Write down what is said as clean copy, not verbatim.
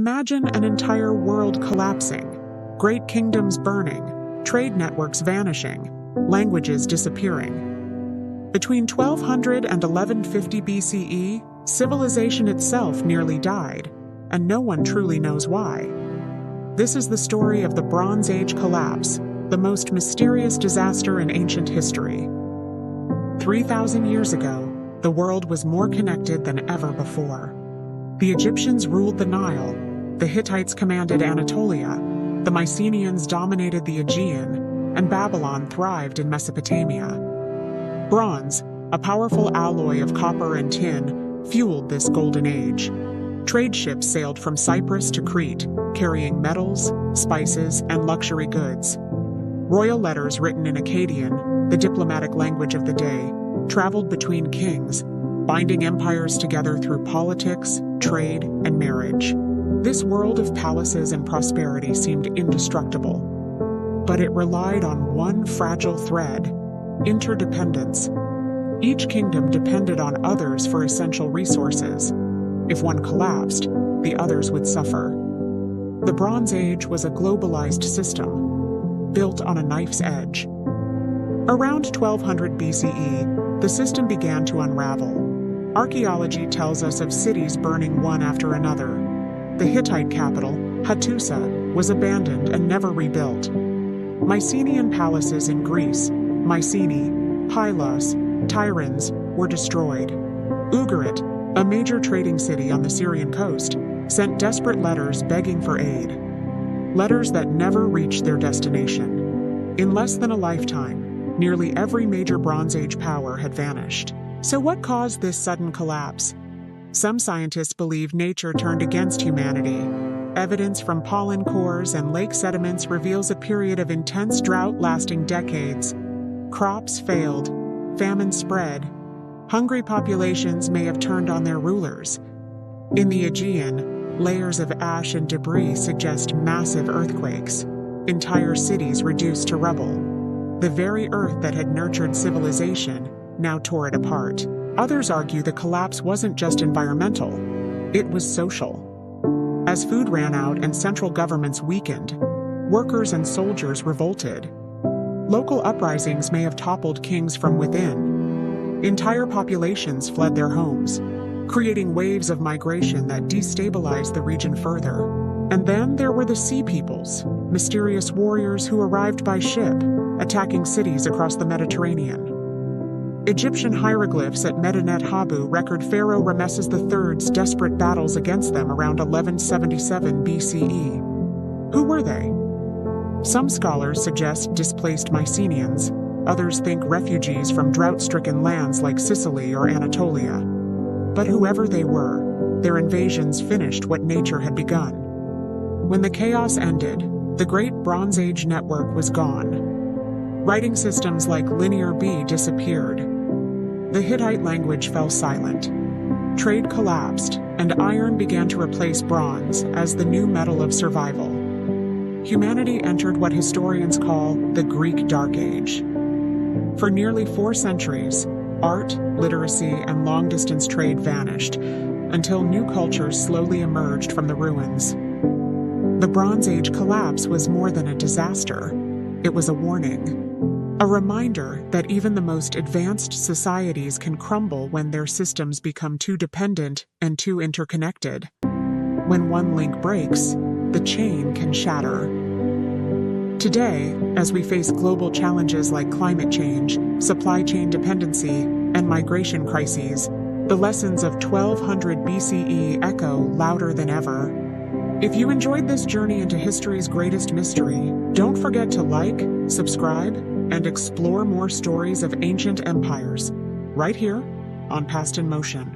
Imagine an entire world collapsing, great kingdoms burning, trade networks vanishing, languages disappearing. Between 1200 and 1150 BCE, civilization itself nearly died, and no one truly knows why. This is the story of the Bronze Age collapse, the most mysterious disaster in ancient history. 3,000 years ago, the world was more connected than ever before. The Egyptians ruled the Nile, the Hittites commanded Anatolia, the Mycenaeans dominated the Aegean, and Babylon thrived in Mesopotamia. Bronze, a powerful alloy of copper and tin, fueled this golden age. Trade ships sailed from Cyprus to Crete, carrying metals, spices, and luxury goods. Royal letters written in Akkadian, the diplomatic language of the day, traveled between kings, binding empires together through politics, trade, and marriage. This world of palaces and prosperity seemed indestructible, but it relied on one fragile thread: interdependence. Each kingdom depended on others for essential resources. If one collapsed, the others would suffer. The Bronze Age was a globalized system, built on a knife's edge. Around 1200 BCE, the system began to unravel. Archaeology tells us of cities burning one after another. The Hittite capital, Hattusa, was abandoned and never rebuilt. Mycenaean palaces in Greece, Mycenae, Pylos, Tiryns, were destroyed. Ugarit, a major trading city on the Syrian coast, sent desperate letters begging for aid. Letters that never reached their destination. In less than a lifetime, nearly every major Bronze Age power had vanished. So what caused this sudden collapse? Some scientists believe nature turned against humanity. Evidence from pollen cores and lake sediments reveals a period of intense drought lasting decades. Crops failed, famine spread. Hungry populations may have turned on their rulers. In the Aegean, layers of ash and debris suggest massive earthquakes. Entire cities reduced to rubble. The very earth that had nurtured civilization now tore it apart. Others argue the collapse wasn't just environmental, it was social. As food ran out and central governments weakened, workers and soldiers revolted. Local uprisings may have toppled kings from within. Entire populations fled their homes, creating waves of migration that destabilized the region further. And then there were the Sea Peoples, mysterious warriors who arrived by ship, attacking cities across the Mediterranean. Egyptian hieroglyphs at Medinet Habu record Pharaoh Ramesses III's desperate battles against them around 1177 BCE. Who were they? Some scholars suggest displaced Mycenaeans, others think refugees from drought-stricken lands like Sicily or Anatolia. But whoever they were, their invasions finished what nature had begun. When the chaos ended, the Great Bronze Age network was gone. Writing systems like Linear B disappeared. The Hittite language fell silent. Trade collapsed, and iron began to replace bronze as the new metal of survival. Humanity entered what historians call the Greek Dark Age. For nearly 4 centuries, art, literacy, and long-distance trade vanished, until new cultures slowly emerged from the ruins. The Bronze Age collapse was more than a disaster. It was a warning. A reminder that even the most advanced societies can crumble when their systems become too dependent and too interconnected. When one link breaks, the chain can shatter. Today, as we face global challenges like climate change, supply chain dependency, and migration crises, the lessons of 1200 BCE echo louder than ever. If you enjoyed this journey into history's greatest mystery, don't forget to like, subscribe, and explore more stories of ancient empires, right here on Past in Motion.